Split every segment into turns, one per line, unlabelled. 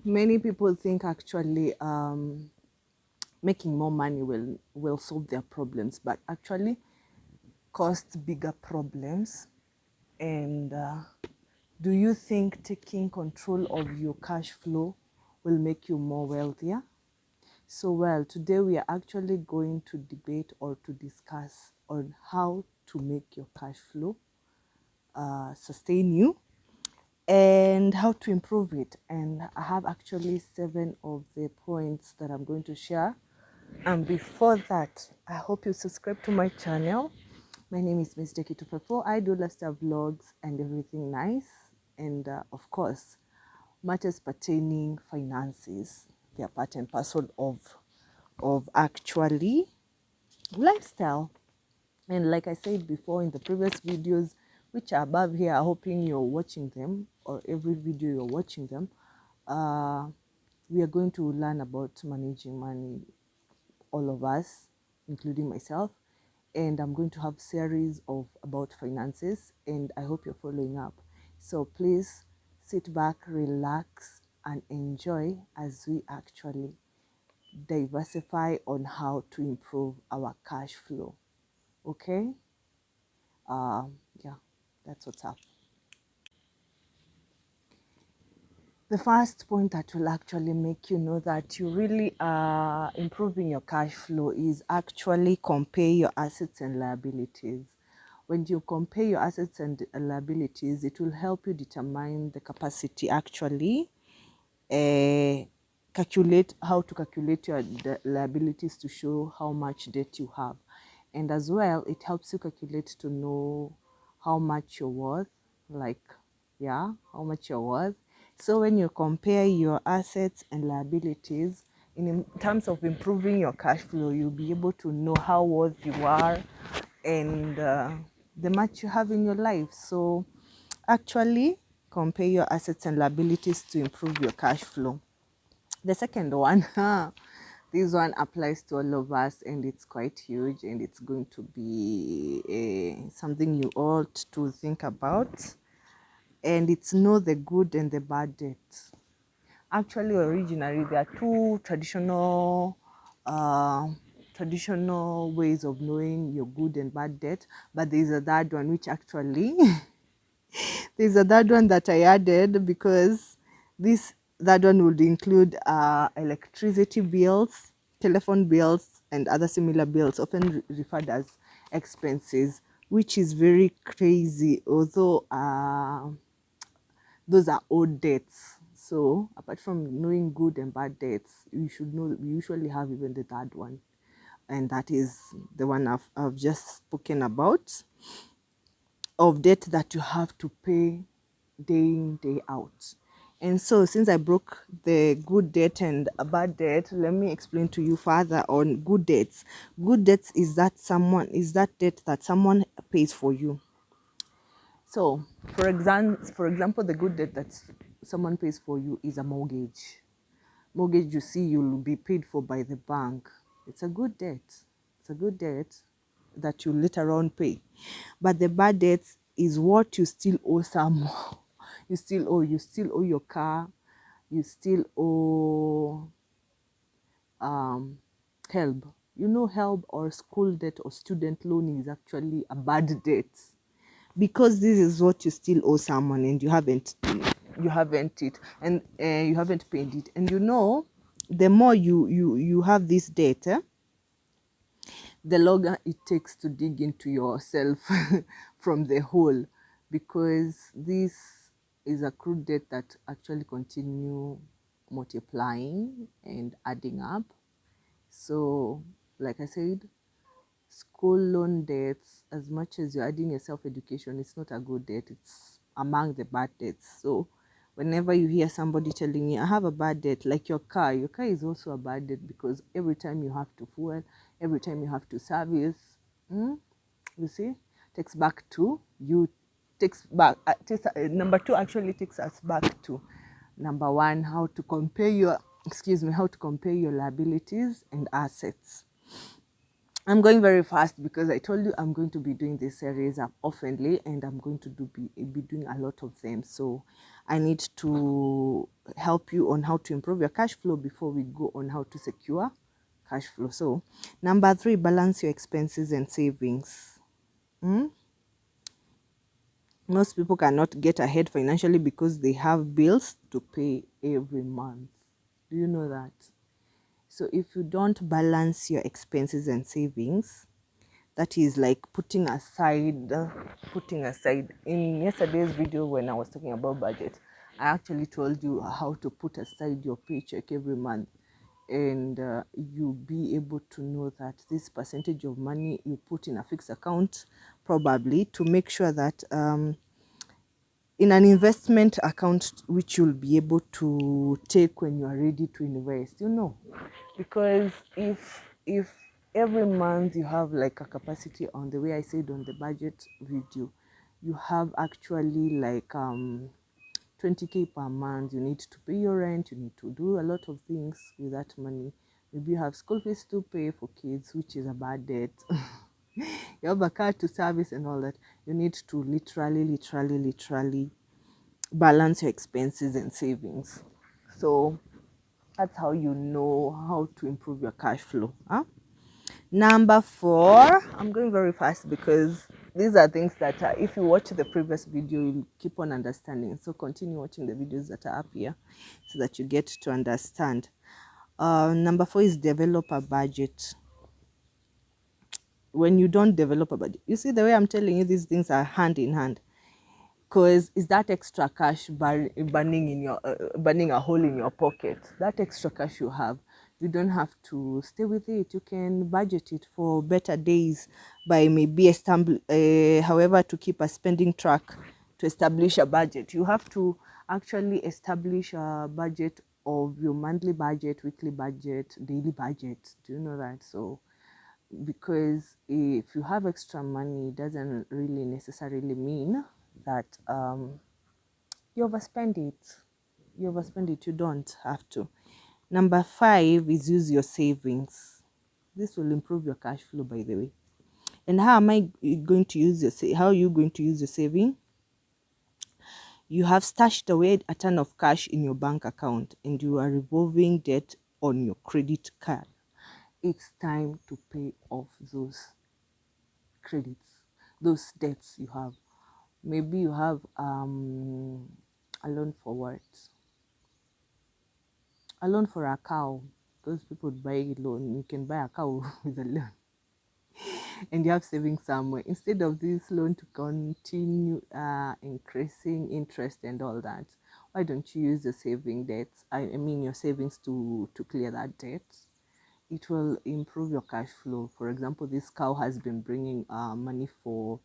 Many people think actually making more money will solve their problems, but actually causes bigger problems. And do you think taking control of your cash flow will make you more wealthier? So, well, today we are actually going to debate or to discuss on how to make your cash flow sustain you and how to improve it. And I have actually 7 of the points that I'm going to share. And before that, I hope you subscribe to my channel. My name is Miss Jackie 254. I do lifestyle vlogs and everything nice. And of course, matters pertaining finances. They are part and parcel of actually lifestyle. And like I said before in the previous videos, which are above here, hoping you're watching them, or every video you're watching them, we are going to learn about managing money, all of us, including myself. And I'm going to have series of about finances, and I hope you're following up. So please sit back, relax, and enjoy as we actually diversify on how to improve our cash flow. Okay? Yeah, that's what's up. The first point that will actually make you know that you really are improving your cash flow is actually compare your assets and liabilities. When you compare your assets and liabilities, it will help you determine the capacity actually calculate how to calculate your liabilities to show how much debt you have. And as well, it helps you calculate to know how much you're worth, like, yeah, how much you're worth. So when you compare your assets and liabilities, in terms of improving your cash flow, you'll be able to know how worth you are and the much you have in your life. So actually compare your assets and liabilities to improve your cash flow. The second one, this one applies to all of us, and it's quite huge, and it's going to be something you ought to think about. And it's know the good and the bad debt. Actually, originally there are two traditional ways of knowing your good and bad debt, but there's a third one which actually there's a third one that I added because this third one would include electricity bills, telephone bills, and other similar bills, often referred as expenses, which is very crazy, although those are old debts. So apart from knowing good and bad debts, you should know we usually have even the third one, and that is the one I've just spoken about, of debt that you have to pay day in, day out. And so since I broke the good debt and a bad debt, let me explain to you further on good debts. Good debts is that debt that someone pays for you. So for example, the good debt that someone pays for you is a mortgage. Mortgage, you see, you'll be paid for by the bank. It's a good debt. It's a good debt that you later on pay. But the bad debt is what you still owe someone. You still owe your car. You still owe help. You know, help or school debt or student loan is actually a bad debt, because this is what you still owe someone and you haven't it, and you haven't paid it. And you know, the more you have this debt, the longer it takes to dig into yourself from the hole, because this is accrued debt that actually continue multiplying and adding up. So like I said, school loan debts, as much as you're adding yourself education, it's not a good debt. It's among the bad debts. So whenever you hear somebody telling you I have a bad debt, like your car is also a bad debt, because every time you have to fuel, every time you have to service, you see, takes back to you, number two actually takes us back to number one, how to compare your liabilities and assets. I'm going very fast because I told you I'm going to be doing this series up oftenly, and I'm going to be doing a lot of them. So I need to help you on how to improve your cash flow before we go on how to secure cash flow. So number 3, balance your expenses and savings. Most people cannot get ahead financially because they have bills to pay every month. Do you know that? So if you don't balance your expenses and savings, that is like putting aside. In yesterday's video when I was talking about budget, I actually told you how to put aside your paycheck every month, and you'll be able to know that this percentage of money you put in a fixed account, probably to make sure that in an investment account which you'll be able to take when you are ready to invest, because if every month you have like a capacity, on the way I said on the budget video, you have actually like 20k per month, you need to pay your rent, you need to do a lot of things with that money. Maybe you have school fees to pay for kids, which is a bad debt. You have a car to service and all that. You need to literally balance your expenses and savings. So that's how you know how to improve your cash flow. Number 4, I'm going very fast because these are things that if you watch the previous video, you'll keep on understanding. So continue watching the videos that are up here so that you get to understand. Number 4 is develop a budget. When you don't develop a budget, you see the way I'm telling you, these things are hand in hand. Because is that extra cash burning a hole in your pocket? That extra cash you have, you don't have to stay with it. You can budget it for better days by maybe however, to keep a spending track, to establish a budget. You have to actually establish a budget of your monthly budget, weekly budget, daily budget. Do you know that? So because if you have extra money, it doesn't really necessarily mean that you overspend it. You don't have to. Number 5 is use your savings. This will improve your cash flow, by the way. And how am I going to use how are you going to use your saving? You have stashed away a ton of cash in your bank account and you are revolving debt on your credit card. It's time to pay off those credits, those debts you have. Maybe you have a loan for what? A loan for a cow. Those people buy a loan. You can buy a cow with a loan. And you have savings somewhere. Instead of this loan to continue increasing interest and all that, why don't you use the saving debts? I mean your savings to clear that debt. It will improve your cash flow. For example, this cow has been bringing money for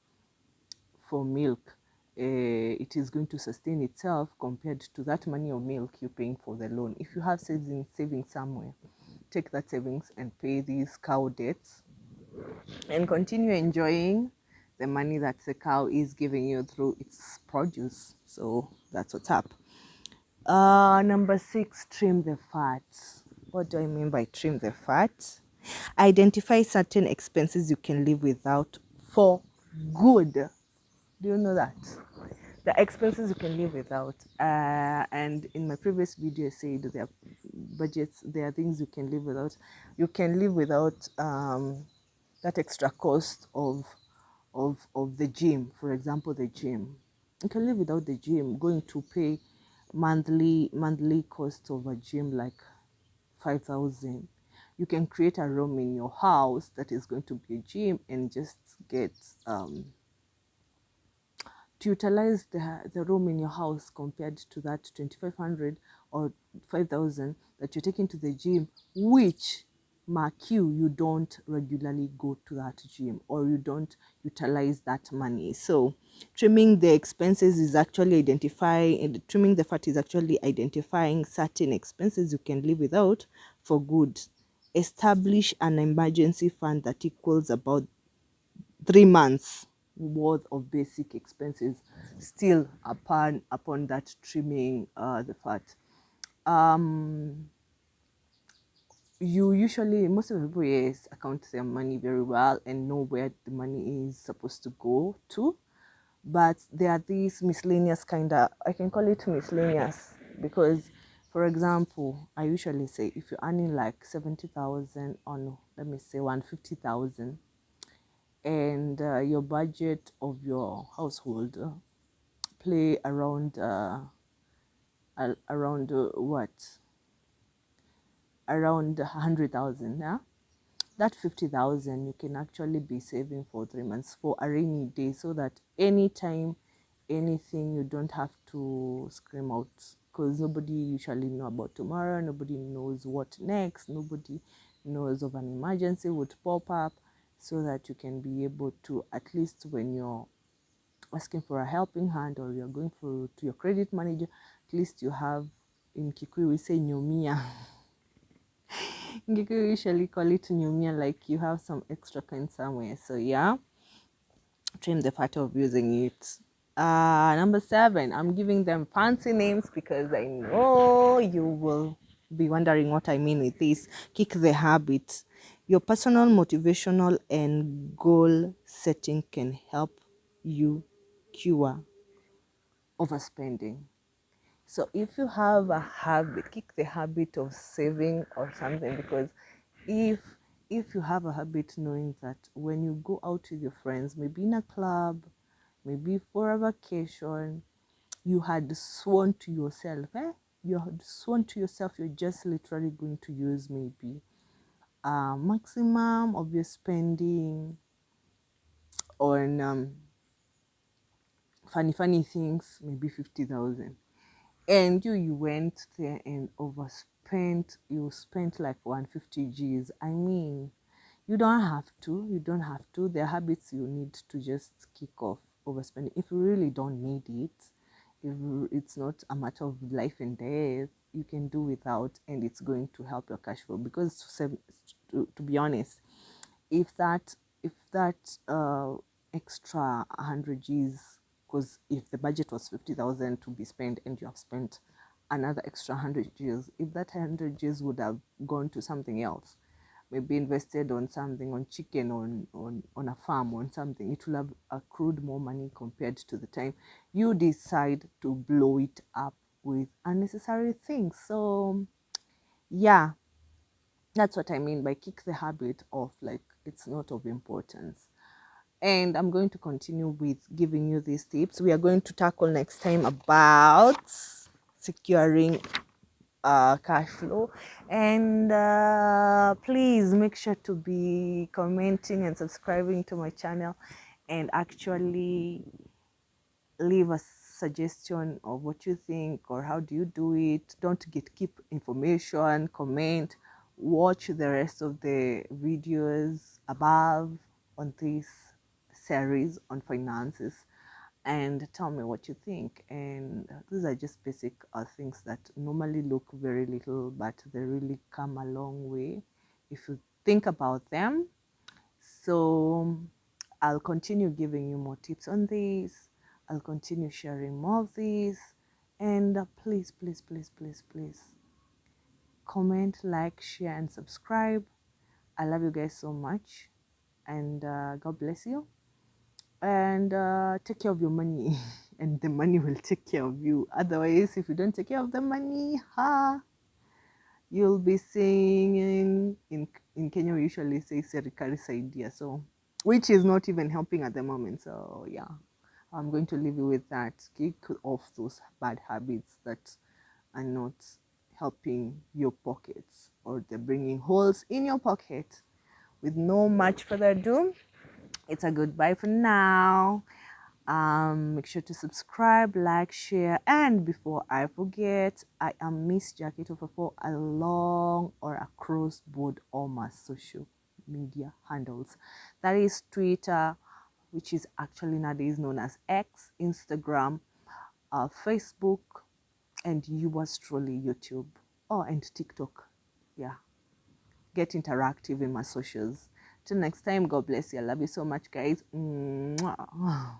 milk. It is going to sustain itself compared to that money of milk you're paying for the loan. If you have savings somewhere, take that savings and pay these cow debts and continue enjoying the money that the cow is giving you through its produce. So that's what's up. Number 6, trim the fat. What do I mean by trim the fat? Identify certain expenses you can live without for good. Do you know that? The expenses you can live without. And in my previous video, I said there are budgets, there are things you can live without. You can live without that extra cost of the gym. For example, the gym. You can live without the gym, going to pay monthly cost of a gym like 5,000. You can create a room in your house that is going to be a gym and just get to utilize the room in your house compared to that 2,500 or 5,000 that you're taking to the gym, which mark you don't regularly go to that gym or you don't utilize that money. So trimming the expenses is actually trimming the fat is actually identifying certain expenses you can live without for good. Establish an emergency fund that equals about 3 months worth of basic expenses, still upon that trimming the fat. you usually, most of the people, yes, account their money very well and know where the money is supposed to go to. But there are these miscellaneous kind of, I can call it miscellaneous, because for example, I usually say if you're earning like 70,000, or no, let me say 150,000, and your budget of your household play around what, around 100,000, yeah, that 50,000 you can actually be saving for 3 months for a rainy day, so that anytime anything, you don't have to scream out, because nobody usually know about tomorrow, nobody knows what next, nobody knows of an emergency would pop up, so that you can be able to, at least when you're asking for a helping hand or you're going to your credit manager, at least you have, in Kikuyu we say nyumia. In Kikuyu we usually call it nyumia, like you have some extra kind somewhere. So yeah, trim the fat of using it. Number 7, I'm giving them fancy names because I know you will be wondering what I mean with this. Kick the habit. Your personal motivational and goal setting can help you cure overspending. So if you have a habit, kick the habit of saving or something, because if you have a habit knowing that when you go out with your friends, maybe in a club, maybe for a vacation, you had sworn to yourself, you had sworn to yourself you're just literally going to use maybe a maximum of your spending on funny things, maybe 50,000, and you went there and overspent. You spent like 150 G's. I mean, you don't have to. There are habits you need to just kick off overspending. If you really don't need it, if it's not a matter of life and death, you can do without, and it's going to help your cash flow. Because to be honest, if that extra 100 G's, because if the budget was 50,000 to be spent and you have spent another extra 100 G's, if that 100 G's would have gone to something else, maybe invested on something, on chicken, on a farm, on something, it will have accrued more money compared to the time you decide to blow it up with unnecessary things. So yeah, that's what I mean by kick the habit of, like, it's not of importance. And I'm going to continue with giving you these tips. We are going to tackle next time about securing cash flow. And please make sure to be commenting and subscribing to my channel, and actually leave a suggestion of what you think or how do you do it. Don't keep information, comment, watch the rest of the videos above on this series on finances, and tell me what you think. And these are just basic things that normally look very little, but they really come a long way if you think about them. So I'll continue giving you more tips on this. I'll continue sharing more of these. And please, please, please, please, please comment, like, share, and subscribe. I love you guys so much. And God bless you. And take care of your money. And the money will take care of you. Otherwise, if you don't take care of the money, you'll be singing in Kenya. We usually say serikali saidia, so which is not even helping at the moment. So yeah, I'm going to leave you with that. Kick off those bad habits that are not helping your pockets, or they're bringing holes in your pocket. With no much further ado, it's a goodbye for now. Make sure to subscribe, like, share, and before I forget, I am Miss Jackie 244 along or across board all my social media handles. That is Twitter, which is actually nowadays known as X, Instagram, Facebook, and yours truly, YouTube. Oh, and TikTok. Yeah, get interactive in my socials. Till next time, God bless you. I love you so much, guys. Mwah.